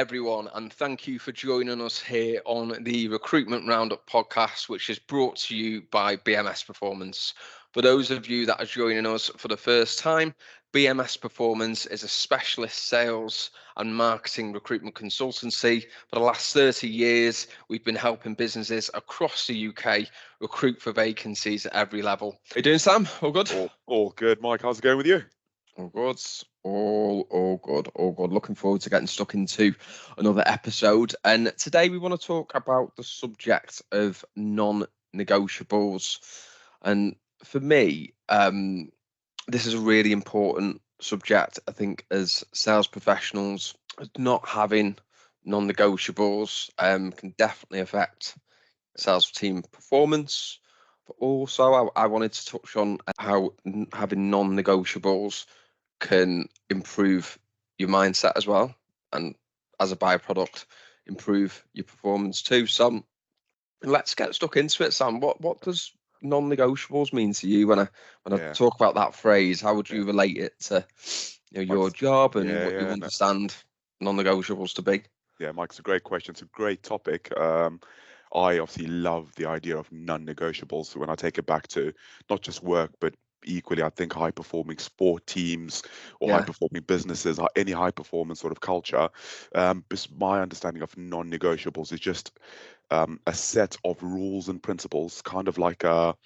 everyone, and thank you for joining us here on the Recruitment Roundup podcast, which is brought to you by BMS Performance. For those of you that are joining us for the first time, BMS Performance is a specialist sales and marketing recruitment consultancy. For the last 30 years, we've been helping businesses across the UK recruit for vacancies at every level. How you doing, Sam? All good? All good, Mike. How's it going with you? All good. All good. Looking forward to getting stuck into another episode. And today we want to talk about the subject of non-negotiables. And for me, this is a really important subject. I think as sales professionals, not having non-negotiables can definitely affect sales team performance. But also, I wanted to touch on how having non-negotiables can improve your mindset as well, and as a byproduct, improve your performance too. So let's get stuck into it, Sam. What does non-negotiables mean to you when I talk about that phrase? How would you relate it to your job and what you understand non-negotiables to be? Yeah, Mike, it's a great question. It's a great topic. I obviously love the idea of non-negotiables when I take it back to not just work, but equally, I think high-performing sport teams or high-performing businesses, or any high-performance sort of culture. My understanding of non-negotiables is just a set of rules and principles, kind of like a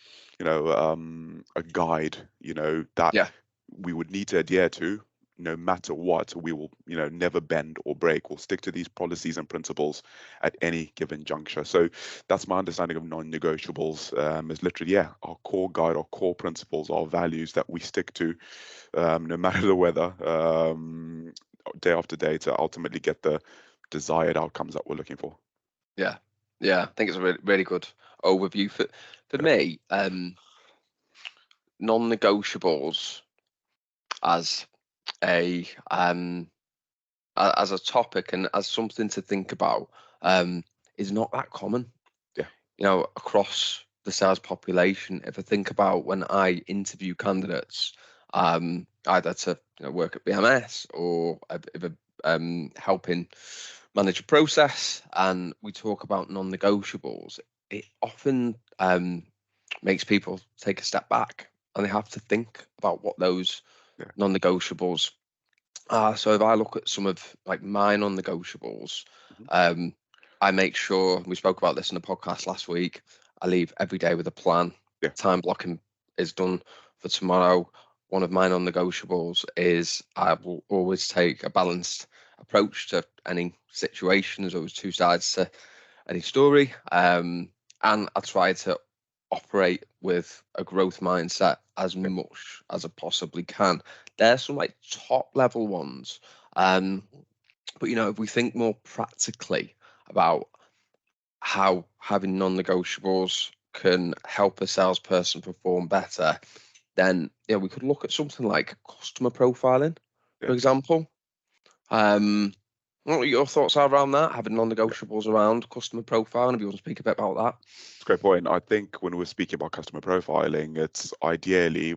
guide, that we would need to adhere to. No matter what, we will, never bend or break. We'll stick to these policies and principles at any given juncture. So that's my understanding of non-negotiables. Is literally, our core guide, our core principles, our values that we stick to, no matter the weather, day after day, to ultimately get the desired outcomes that we're looking for. Yeah, I think it's a really, really good overview for me. Non-negotiables as a topic and as something to think about is not that common. Across the sales population. If I think about when I interview candidates, either to work at BMS or if helping manage a process, and we talk about non-negotiables, it often makes people take a step back and they have to think about what those non-negotiables are. So if I look at some of my non-negotiables, I make sure, we spoke about this in the podcast last week, I leave every day with a plan. Time blocking is done for tomorrow. One of my non-negotiables is I will always take a balanced approach to any situation. There's always two sides to any story. And I try to operate with a growth mindset as much as I possibly can. There's some top level ones. But if we think more practically about how having non-negotiables can help a salesperson perform better, then we could look at something like customer profiling, for example. What your thoughts are around that, having non-negotiables around customer profiling, if you want to speak a bit about that? It's a great point. I think when we're speaking about customer profiling, it's ideally,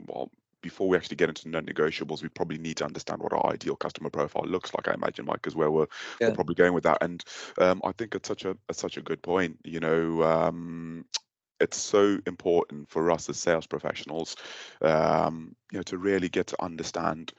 before we actually get into non-negotiables, we probably need to understand what our ideal customer profile looks like, I imagine, Mike, is where we're probably going with that. And I think it's such a good point. It's so important for us as sales professionals, to really get to understand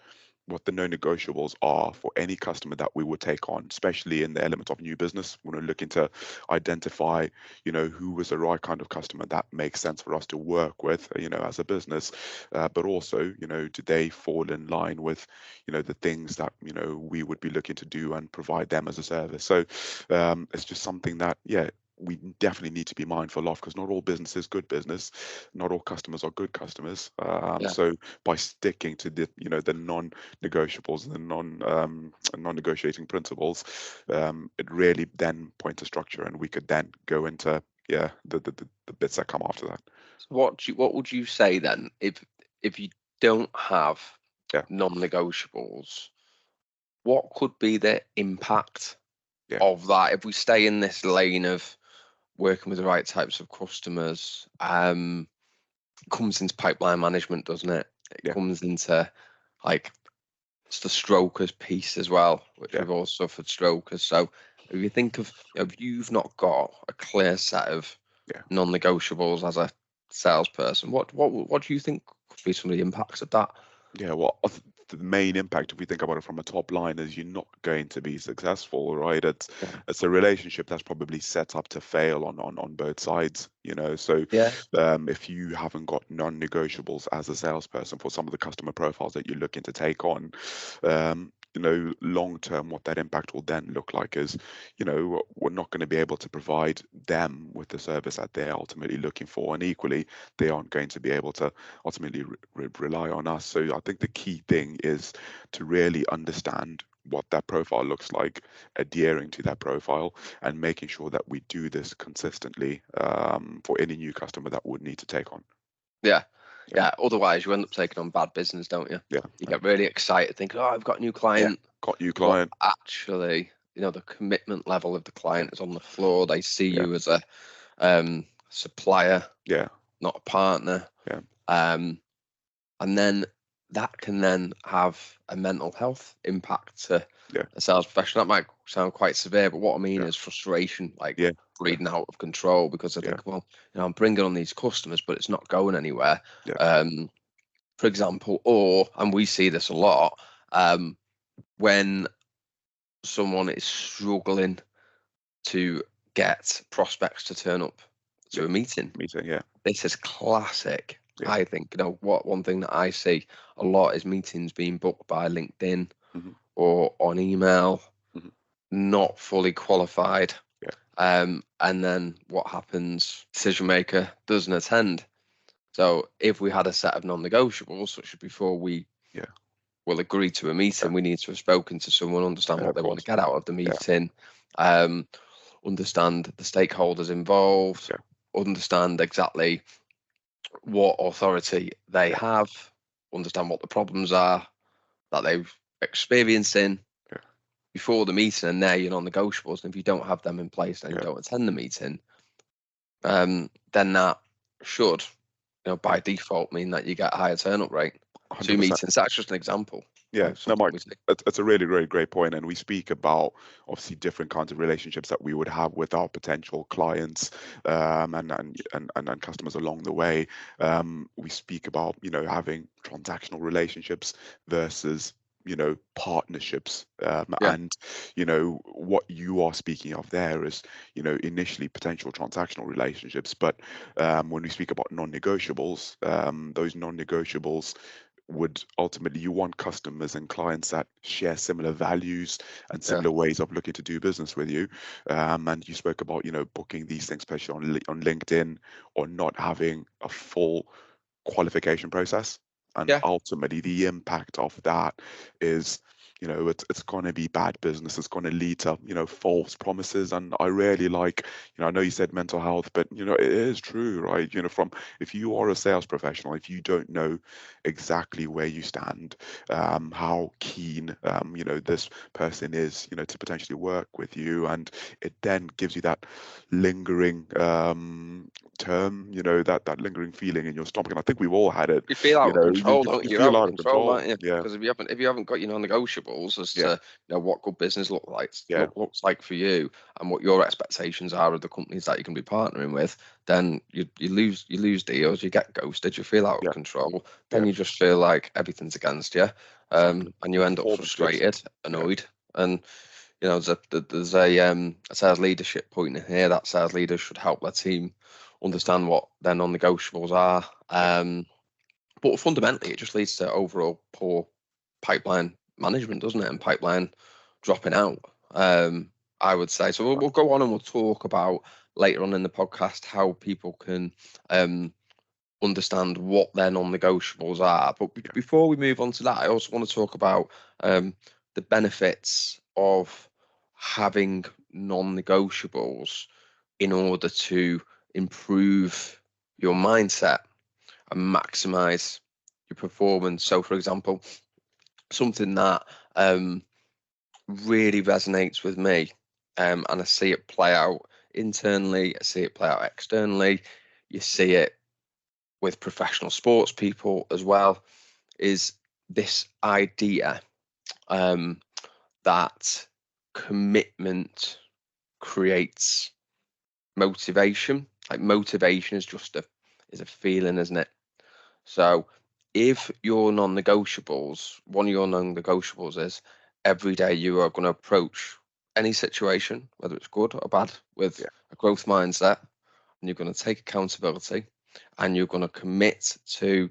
what the non-negotiables are for any customer that we would take on, especially in the element of new business, when we're looking to identify, who is the right kind of customer that makes sense for us to work with, as a business, but also, do they fall in line with, the things that, we would be looking to do and provide them as a service. So it's just something that, we definitely need to be mindful of, because not all business is good business, not all customers are good customers. So by sticking to the the non-negotiables and the non-negotiating principles, it really then points a structure, and we could then go into the bits that come after that. So what would you say then if you don't have non-negotiables? What could be the impact of that if we stay in this lane of working with the right types of customers? Comes into pipeline management, doesn't it? It comes into it's the strokers piece as well, which Yeah. we've all suffered strokers. So if you think of, if you've not got a clear set of non-negotiables as a salesperson, what do you think could be some of the impacts of that? Yeah, well, the main impact, if we think about it from a top line, is you're not going to be successful, right? It's a relationship that's probably set up to fail on both sides, you know. So Yeah, if you haven't got non-negotiables as a salesperson for some of the customer profiles that you're looking to take on, you know, long term, what that impact will then look like is, you know, we're not going to be able to provide them with the service that they're ultimately looking for, and equally, they aren't going to be able to ultimately rely on us. So I think the key thing is to really understand what that profile looks like, adhering to that profile, and making sure that we do this consistently for any new customer that would need to take on. yeah. Otherwise, you end up taking on bad business, don't you? Yeah. You get really excited, thinking, "Oh, I've got a new client." Got you, client. But actually, you know, the commitment level of the client is on the floor. They see you as a supplier, not a partner. And then that can then have a mental health impact to a sales professional. That might sound quite severe, but what I mean is frustration, like breathing out of control, because I think, well, you know, I'm bringing on these customers, but it's not going anywhere. For example, and we see this a lot, when someone is struggling to get prospects to turn up to a meeting. This is classic. I think, you know, one thing that I see a lot is meetings being booked by LinkedIn or on email, not fully qualified. And then what happens? Decision maker doesn't attend. So if we had a set of non-negotiables, such as before we will agree to a meeting, we need to have spoken to someone, understand what they want to get out of the meeting, understand the stakeholders involved, understand exactly what authority they have, understand what the problems are that they've experiencing before the meeting, and they're your non-negotiables. And if you don't have them in place and you don't attend the meeting, then that should, you know, by default mean that you get a higher turn-up rate. 100%. 2 meetings, that's just an example. Yeah, no, Mike, it's a really, really great point. And we speak about obviously different kinds of relationships that we would have with our potential clients and customers along the way. We speak about, you know, having transactional relationships versus, you know, partnerships. And, you know, what you are speaking of there is, you know, initially potential transactional relationships. But when we speak about non-negotiables, those non-negotiables would ultimately, you want customers and clients that share similar values and similar ways of looking to do business with you. And you spoke about, you know, booking these things, especially on LinkedIn, or not having a full qualification process. And ultimately, the impact of that is, you know, it's going to be bad business. It's going to lead to, you know, false promises. And I really like, you know, I know you said mental health, but, you know, it is true, right? You know, if you are a sales professional, if you don't know exactly where you stand, how keen, you know, this person is, you know, to potentially work with you, and it then gives you that lingering term, you know, that lingering feeling in your stomach. And I think we've all had it. You feel out of control, don't you? You're feel out of control, aren't you? Yeah. Because if you haven't got your non-negotiables as to, you know, what good business looks like for you, and what your expectations are of the companies that you can be partnering with, then you lose deals, you get ghosted, you feel out of control, then you just feel like everything's against you, and you end up frustrated, annoyed, and, you know, there's a sales leadership point in here that sales leaders should help their team understand what their non-negotiables are. But fundamentally, it just leads to overall poor pipeline management, doesn't it? And pipeline dropping out, I would say. So we'll go on and we'll talk about later on in the podcast how people can understand what their non-negotiables are. But before we move on to that, I also want to talk about the benefits of having non-negotiables in order to improve your mindset and maximize your performance. So, for example, something that really resonates with me, and I see it play out internally, I see it play out externally, you see it with professional sports people as well, is this idea that commitment creates motivation. Like motivation is just a feeling, isn't it? So if your non-negotiables, one of your non-negotiables is every day you are going to approach any situation, whether it's good or bad, with a growth mindset, and you're going to take accountability, and you're going to commit to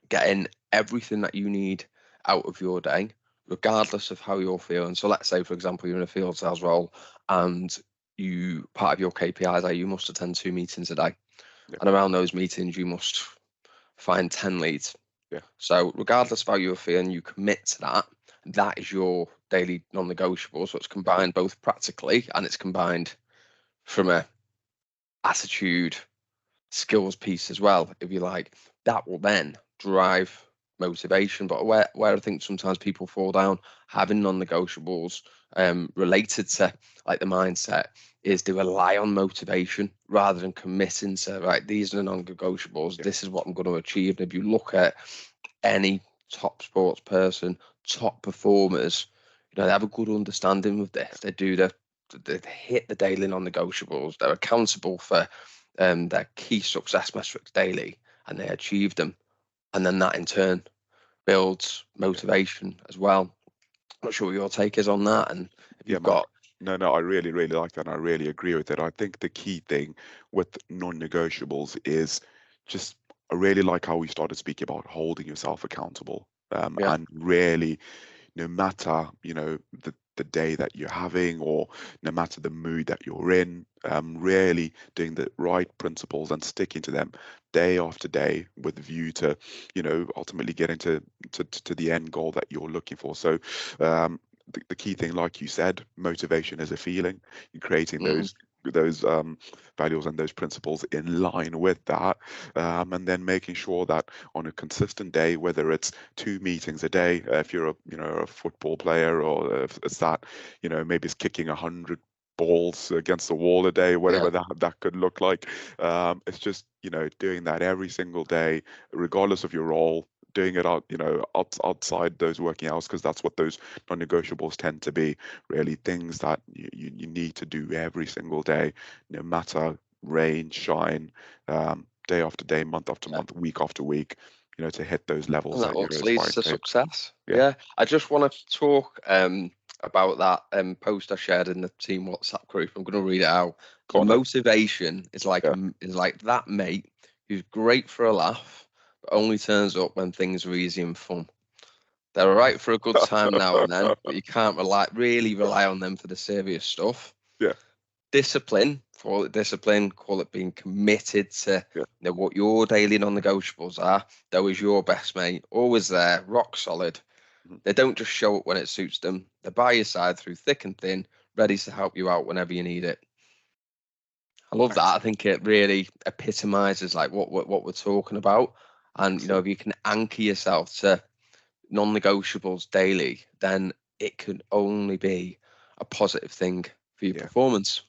getting everything that you need out of your day, regardless of how you're feeling. So let's say, for example, you're in a field sales role and part of your KPIs are you must attend 2 meetings a day. And around those meetings, you must find 10 leads. So regardless of how you're feeling, you commit to that. That is your daily non-negotiable. So it's combined both practically and it's combined from a attitude, skills piece as well, if you like. That will then drive motivation. But where I think sometimes people fall down having non-negotiables related to like the mindset is they rely on motivation rather than committing to, right, these are the non-negotiables, this is what I'm going to achieve. And if you look at any top sports person, top performers, they have a good understanding of this. They hit the daily non-negotiables. They're accountable for their key success metrics daily, and they achieve them. And then that in turn builds motivation as well. I'm not sure what your take is on that. And if you've got... No, I really, really like that. And I really agree with it. I think the key thing with non-negotiables is just, I really like how we started speaking about holding yourself accountable. And really, no matter, the day that you're having or no matter the mood that you're in, really doing the right principles and sticking to them day after day with a view to, ultimately getting to the end goal that you're looking for. So the key thing, like you said, motivation is a feeling. You're creating those values and those principles in line with that, and then making sure that on a consistent day, whether it's 2 meetings a day, if you're a football player, or if it's that, maybe it's kicking 100 balls against the wall a day, whatever that could look like. It's just doing that every single day, regardless of your role, doing it outside those working hours, because that's what those non-negotiables tend to be, really things that you need to do every single day, no matter rain, shine, day after day, month after month, week after week, to hit those levels and that you're leads aspiring to to. success. I just want to talk about that post I shared in the team WhatsApp group. I'm going to read it out. So motivation is like that mate who's great for a laugh but only turns up when things are easy and fun. They're all right for a good time now and then, but you can't really rely on them for the serious stuff. Discipline, call it discipline, call it being committed to what your daily non-negotiables are. That was your best mate, always there, rock solid. They don't just show up when it suits them. They're by your side through thick and thin, ready to help you out whenever you need it. I love that. I think it really epitomizes like what we're talking about. And if you can anchor yourself to non-negotiables daily, then it can only be a positive thing for your performance.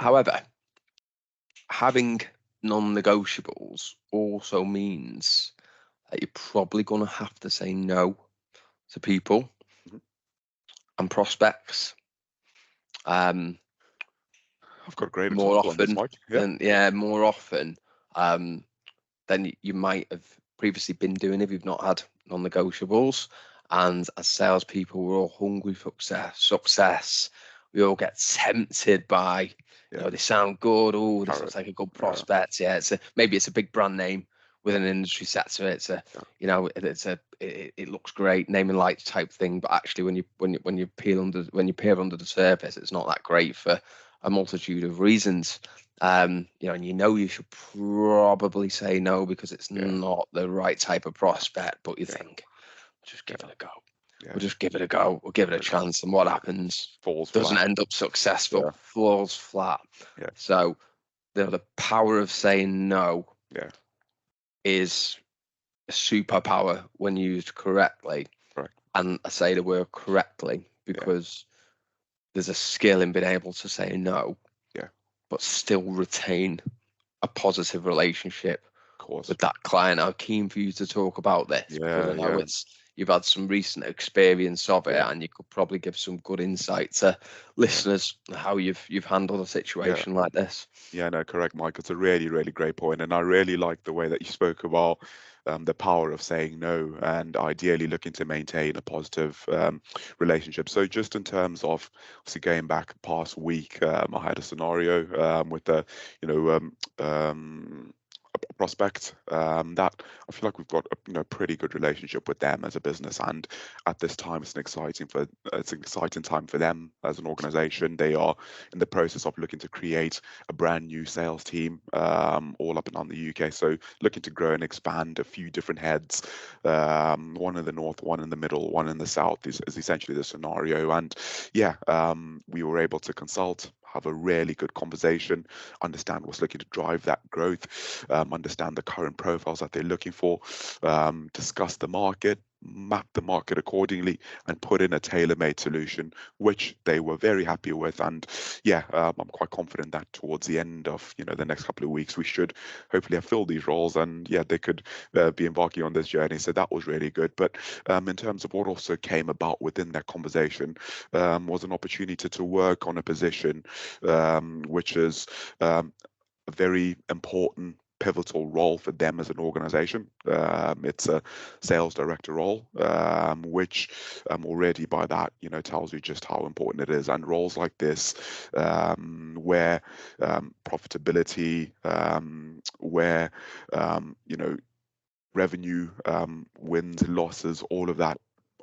However, having non-negotiables also means that you're probably going to have to say no to people and prospects. I've got a great more example often on this, Mike. More often than you might have previously been doing if you've not had non-negotiables. And as salespeople, we're all hungry for success. We all get tempted by, they sound good. Oh, this looks like a good prospect. Maybe it's a big brand name within an industry sector. It's it looks great, name and lights type thing. But actually, when you peer under the surface, it's not that great for a multitude of reasons. And you should probably say no because it's not the right type of prospect, but you think, just give it a go. We'll just give it a go. We'll give it a chance. And what happens? Doesn't end up successful. Falls flat. So the power of saying no is a superpower when used correctly. And I say the word correctly because there's a skill in being able to say no, but still retain a positive relationship with that client. I'm keen for you to talk about this because I know it's you've had some recent experience of it, Yeah. and you could probably give some good insight to listeners how you've handled a Yeah. situation like this. Yeah, no, correct, Mike. It's a really, really great point, and I really like the way that you spoke about the power of saying no and ideally looking to maintain a positive relationship. So, just in terms of obviously going back past week, I had a scenario with a, you know, a prospect that I feel like we've got a pretty good relationship with them as a business, and at this time, it's an exciting time for them as an organization. They are in the process of looking to create a brand new sales team all up and down the UK. So looking to grow and expand a few different heads, one in the north, one in the middle, one in the south is essentially the scenario. And yeah, we were able to consult, have a really good conversation, understand what's looking to drive that growth, understand the current profiles that they're looking for, discuss the market, map the market accordingly, and put in a tailor-made solution, which they were very happy with. And yeah, I'm quite confident that towards the end of the next couple of weeks, we should hopefully have filled these roles, and yeah, they could be embarking on this journey. So that was really good. But in terms of what also came about within that conversation, was an opportunity to work on a position which is a very important pivotal role for them as an organization. It's a sales director role, which already by that, tells you just how important it is. And roles like this, where profitability, where, revenue, wins, losses, all of that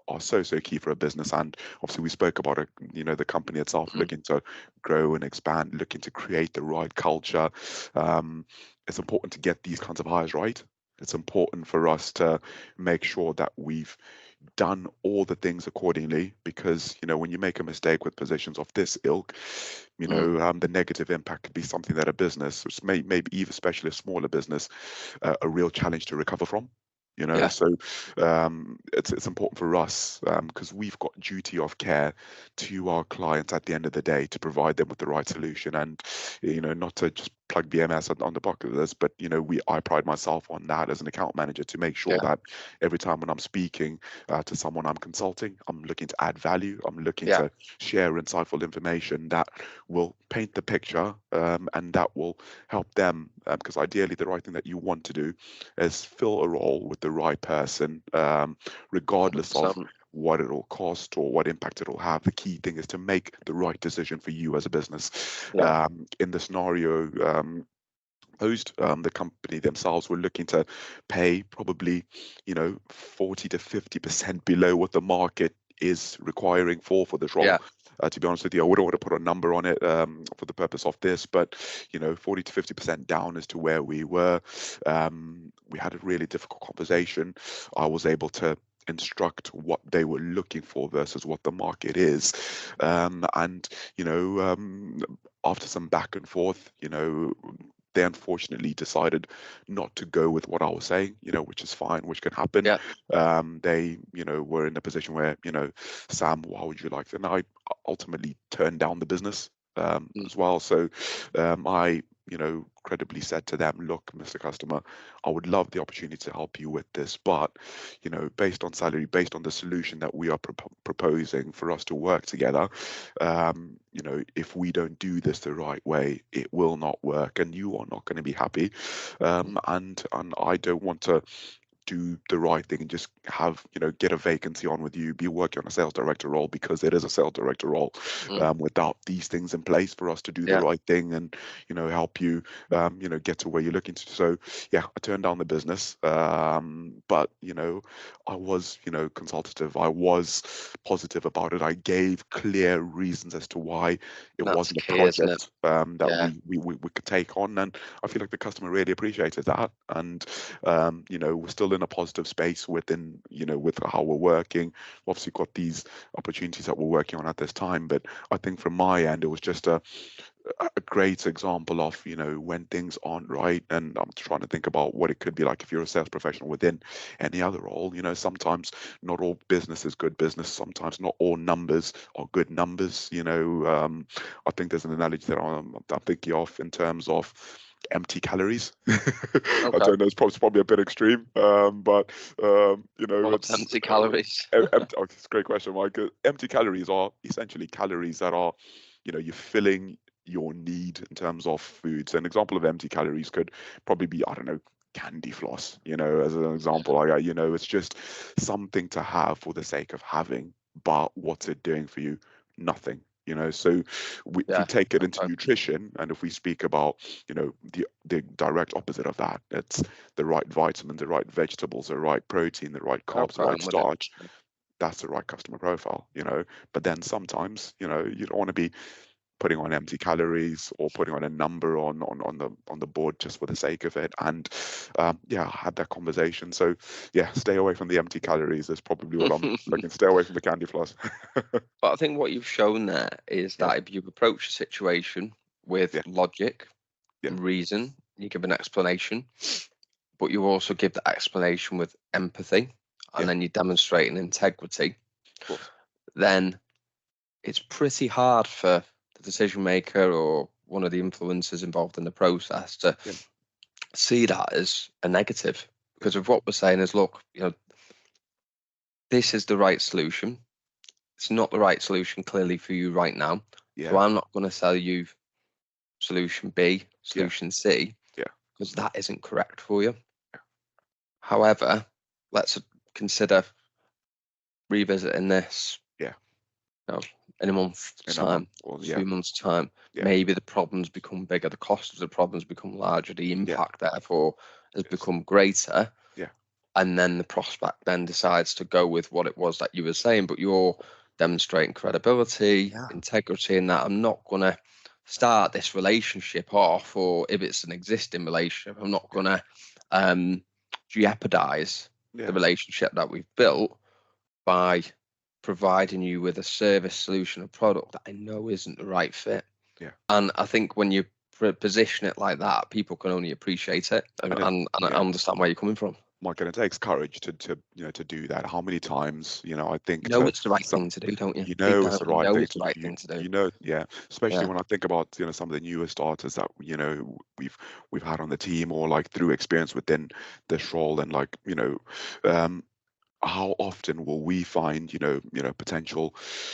are so key for a business. And obviously we spoke about it, the company itself Mhm. looking to grow and expand, looking to create the right culture. It's important to get these kinds of hires right. It's important for us to make sure that we've done all the things accordingly, because when you make a mistake with positions of this ilk, the negative impact could be something that a business, which maybe even especially a smaller business, a real challenge to recover from. Yeah, So it's important for us, because we've got duty of care to our clients at the end of the day to provide them with the right solution. And not to just plug BMS on the bucket list, but I pride myself on that as an account manager, to make sure yeah, that every time when I'm speaking to someone I'm consulting, I'm looking to add value, I'm looking yeah, to share insightful information that will paint the picture, and that will help them, because ideally the right thing that you want to do is fill a role with the right person, regardless of 100%. what it'll cost or what impact it'll have. The key thing is to make the right decision for you as a business. Yeah, In the scenario posed, the company themselves were looking to pay probably 40 to 50% below what the market is requiring for this role. yeah, To be honest with you, I wouldn't want to put a number on it for the purpose of this, but 40 to 50% down as to where we were. We had a really difficult conversation. I was able to instruct what they were looking for versus what the market is, and after some back and forth, they unfortunately decided not to go with what I was saying, which is fine, which can happen. yeah, They, were in a position where, Sam, how would you like that? And I ultimately turned down the business mm, as well. So I, credibly said to them, look, Mr. Customer, I would love the opportunity to help you with this, but, based on salary, based on the solution that we are proposing for us to work together, if we don't do this the right way, it will not work, and you are not going to be happy. And I don't want to do the right thing and just have get a vacancy on with you, be working on a sales director role, because it is a sales director role, mm, without these things in place for us to do the yeah, right thing and help you get to where you're looking to. So yeah, I turned down the business, but I was consultative, I was positive about it, I gave clear reasons as to why it that's wasn't a key, isn't it? project that Yeah, we could take on. And I feel like the customer really appreciated that. And we're still in a positive space within, with how we're working. Obviously, got these opportunities that we're working on at this time. But I think from my end, it was just a great example of, when things aren't right. And I'm trying to think about what it could be like if you're a sales professional within any other role. Sometimes not all business is good business. Sometimes not all numbers are good numbers. I think there's an analogy that I'm thinking of in terms of, empty calories. I Okay. don't know, it's probably a bit extreme, but you know, What's it's empty calories? empty. Oh, it's a great question, Mike. Empty calories are essentially calories that are, you know, you're filling your need in terms of foods. An example of empty calories could probably be, I don't know, candy floss, you know, as an example. You know, it's just something to have for the sake of having, but what's it doing for you? Nothing. You know, so if we Yeah. take it into Okay. nutrition, and if we speak about, you know, the direct opposite of that, it's the right vitamins, the right vegetables, the right protein, the right No carbs, the right problem with it. starch, that's the right customer profile, you know. But then sometimes, you know, you don't want to be putting on empty calories or putting on a number on the board just for the sake of it. And yeah, I had that conversation. So yeah, stay away from the empty calories is probably what I'm looking. Stay away from the candy floss. But I think what you've shown there is Yeah, that if you approach a situation with yeah, logic, yeah, reason, you give an explanation, but you also give the explanation with empathy, yeah, and then you demonstrate an integrity, of course. then it's pretty hard for the decision maker or one of the influencers involved in the process to Yeah, see that as a negative. Because of what we're saying is, look, you know, this is the right solution. It's not the right solution clearly for you right now. So yeah, I'm not going to sell you solution B, yeah, solution C, yeah, because that isn't correct for you. However, let's consider revisiting this, yeah. you know, in a month's In a month, time, or yeah, 2 months' time. yeah, Maybe the problems become bigger, the cost of the problems become larger, the yeah, impact therefore has yes, become greater, yeah, and then the prospect then decides to go with what it was that you were saying, but you're demonstrating credibility, yeah, integrity, and that I'm not going to start this relationship off, or if it's an existing relationship, I'm not yeah, going to jeopardize the yeah, relationship that we've built by providing you with a service, solution, or product that I know isn't the right fit. yeah. And I think when you position it like that, people can only appreciate it and, And it, and, and yeah. understand where you're coming from. Mike, and it takes courage to you know, to do that. How many times, you know, I think You know to it's the right some, thing to do, don't you? you Deep know, it's down, the you right know thing it's to the right do. thing to do. You know, yeah. Especially Yeah. when I think about, you know, some of the newer starters that, you know, we've had on the team, or like through experience within this role, and like, you know, um, how often will we find, potential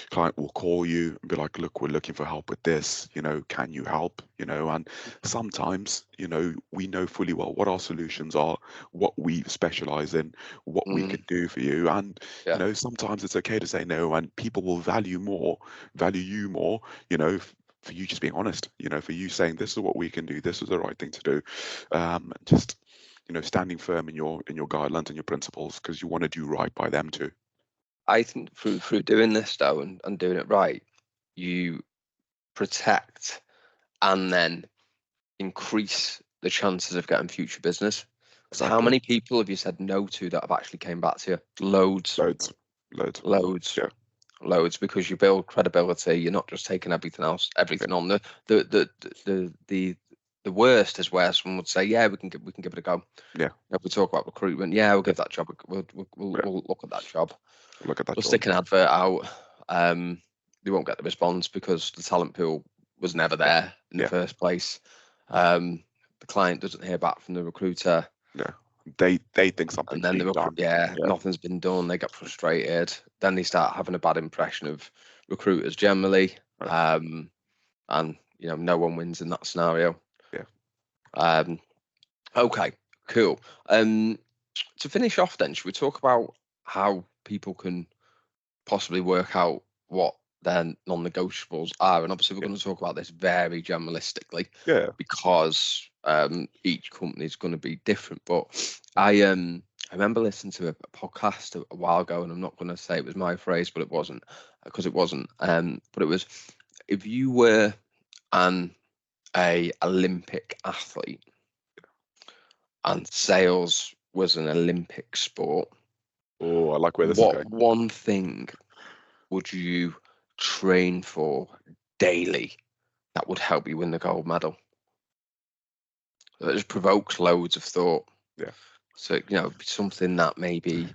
client will call you and be like, look, we're looking for help with this, you know, can you help? You know, and sometimes, you know, we know fully well what our solutions are, what we specialize in, what we Mm, can do for you. And, you yeah. know, sometimes it's okay to say no, and people will value you more, you know, for you just being honest, you know, for you saying this is what we can do, this is the right thing to do. Just, you know, standing firm in your guidelines and your principles, because you want to do right by them too. I think through doing this though and doing it right, you protect and then increase the chances of getting future business. Because how Exactly. many people have you said no to that have actually came back to you? Loads, Loads. Loads. loads, Yeah. loads. Because you build credibility. You're not just taking Yeah. everything on. The worst is where someone would say, "Yeah, we can give it a go." Yeah. If we talk about recruitment, yeah, we'll Yeah. give that job. Yeah. We'll look at that job. Look at that We'll job. stick an advert out. They won't get the response because the talent pool was never Yeah. there in the Yeah. first place. The client doesn't hear back from the recruiter, Yeah. They think and something's then being done. Yeah. nothing's been done. They get frustrated. Then they start having a bad impression of recruiters generally, Right. and no one wins in that scenario. Yeah. Um, okay, cool. To finish off, then, should we talk about how people can possibly work out what their non-negotiables are? And obviously, we're Yeah. going to talk about this very generalistically Yeah. because each company is going to be different. But I remember listening to a podcast a while ago, and I'm not going to say it was my phrase, but it wasn't, because it wasn't. But it was, if you were an Olympic athlete and sales was an Olympic sport, Oh, I like where this is what going. one thing would you train for daily that would help you win the gold medal? It just provokes loads of thought. Yeah. So, something that maybe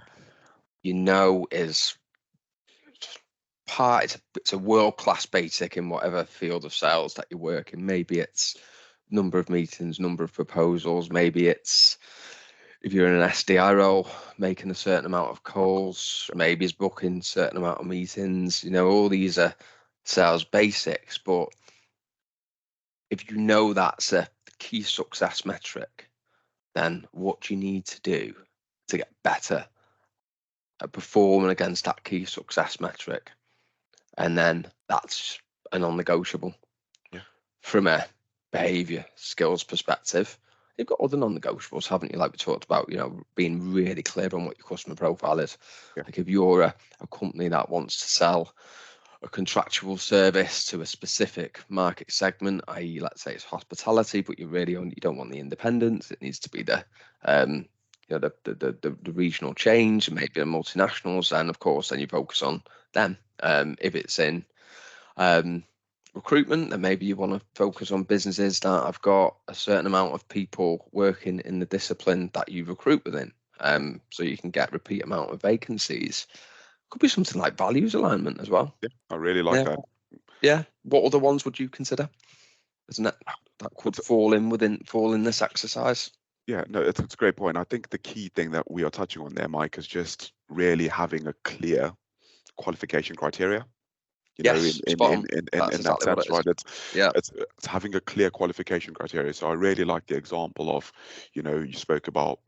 is it's a world-class basic in whatever field of sales that you work in. Maybe it's number of meetings, number of proposals. Maybe it's, if you're in an SDI role, making a certain amount of calls, maybe it's booking a certain amount of meetings. All these are sales basics, but if you know that's a key success metric, then what do you need to do to get better at performing against that key success metric? And then that's a non-negotiable. Yeah. From a behavior skills perspective, you've got other non-negotiables, haven't you? Like we talked about, being really clear on what your customer profile is. Yeah. Like if you're a company that wants to sell a contractual service to a specific market segment, i.e., let's say it's hospitality, but you don't want the independents. It needs to be the the regional chains, and maybe the multinationals, and of course then you focus on them. If it's in recruitment, then maybe you want to focus on businesses that have got a certain amount of people working in the discipline that you recruit within, so you can get repeat amount of vacancies. Could be something like values alignment as well. Yeah, I really like that. Yeah. What other ones would you consider? Isn't it that could fall in this exercise? Yeah, no, it's a great point. I think the key thing that we are touching on there, Mike, is just really having a clear qualification criteria. Yes, spot on. In That's that exactly what sense, it is. right? Yeah. It's having a clear qualification criteria. So I really like the example of, you spoke about,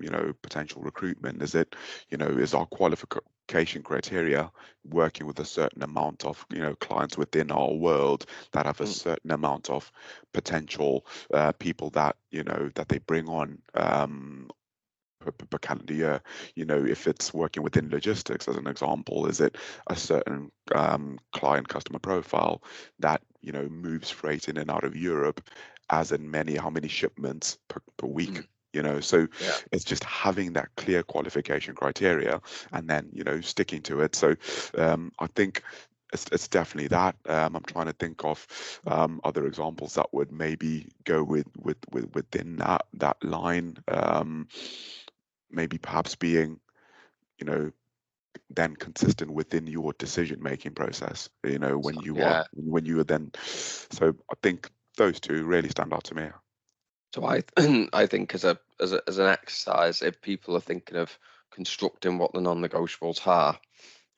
potential recruitment. Is our qualification criteria working with a certain amount of, clients within our world that have a certain amount of potential people that, that they bring on per calendar year. If it's working within logistics as an example, is it a certain client customer profile that moves freight in and out of Europe, as in how many shipments per week? So it's just having that clear qualification criteria and then sticking to it. So I think it's definitely that. I'm trying to think of other examples that would maybe go within that line. Maybe perhaps being, then consistent within your decision making process. When you are then. So I think those two really stand out to me. So I think as an exercise, if people are thinking of constructing what the non-negotiables are,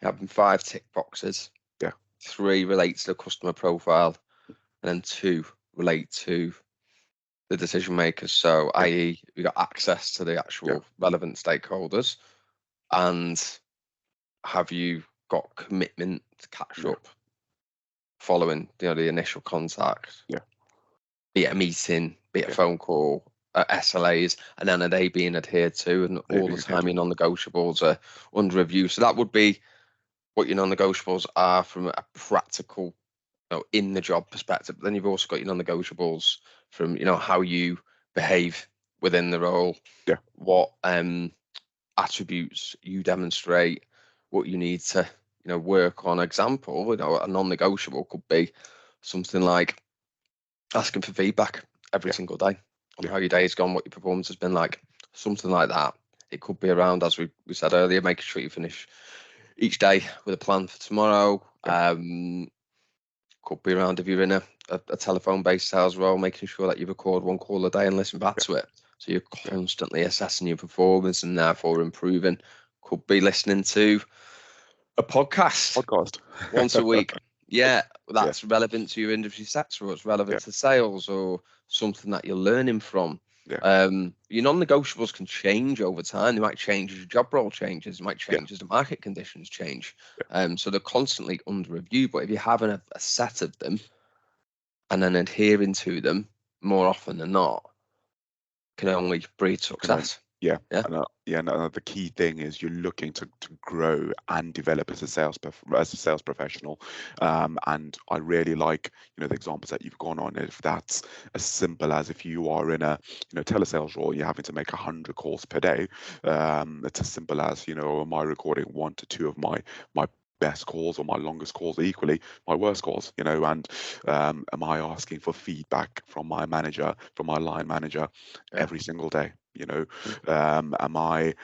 having 5 tick boxes. Yeah. 3 relate to the customer profile, and then 2 relate to the decision makers. So, i.e., we got access to the actual relevant stakeholders, and have you got commitment to catch up following the initial contact? Yeah. Be it a meeting, be it a phone call, SLAs, and then are they being adhered to? And all the time your non-negotiables are under review. So that would be what your non-negotiables are from a practical, in the job perspective. But then you've also got your non-negotiables from how you behave within the role, what attributes you demonstrate, what you need to work on. Example, a non-negotiable could be something like asking for feedback every single day on how your day's gone, what your performance has been like, something like that. It could be around, as we said earlier, making sure you finish each day with a plan for tomorrow. Could be around if you're in a telephone-based sales role, making sure that you record 1 call a day and listen back to it. So you're constantly assessing your performance and therefore improving. Could be listening to a podcast once a week. That's relevant to your industry sector, or it's relevant to sales, or something that you're learning from. Your non-negotiables can change over time. They might change as your job role changes. It might change as the market conditions change. So they're constantly under review. But if you're having a set of them and then adhering to them more often than not, can only breed success. The key thing is you're looking to grow and develop as a sales professional, and I really like the examples that you've gone on. If that's as simple as if you are in a telesales role, you're having to make 100 calls per day. It's as simple as am I recording 1 to 2 of my best calls or my longest calls, equally my worst calls, and am I asking for feedback from my manager, from my line manager every single day? Am I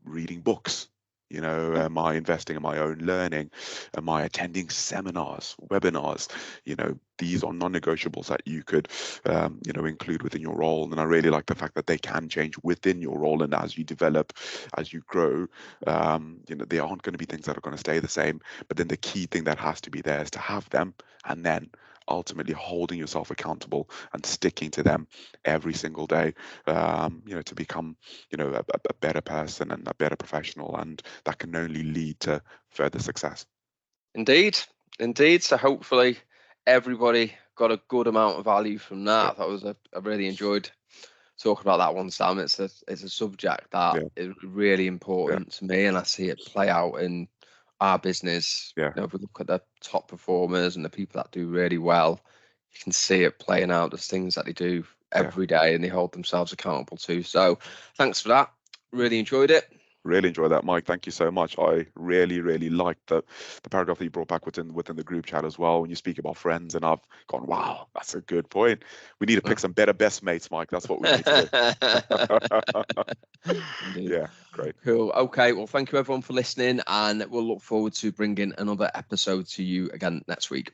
reading books You know, am I investing in my own learning? Am I attending seminars, webinars? You know, these are non-negotiables that you could, you know, include within your role. And I really like the fact that they can change within your role. And as you develop, as you grow, you know, there aren't going to be things that are going to stay the same. But then the key thing that has to be there is to have them, and then ultimately holding yourself accountable and sticking to them every single day, you know, to become, you know, a better person and a better professional, and that can only lead to further success. Indeed, indeed. So hopefully everybody got a good amount of value from that. I really enjoyed talking about that one, Sam. It's a subject that Yeah, is really yeah, important to me, and I see it play out in our business. yeah, You know, if we look at the top performers and the people that do really well, you can see it playing out. There's things that they do yeah. every day and they hold themselves accountable to. So thanks for that. Really enjoyed it. Really enjoy that, Mike. Thank you so much. I really, really liked the paragraph that you brought back within the group chat as well. When you speak about friends, and I've gone, wow, that's a good point. We need to pick some better best mates, Mike. That's what we need to do. Indeed. Yeah, great. Cool. Okay. Well, thank you everyone for listening, and we'll look forward to bringing another episode to you again next week.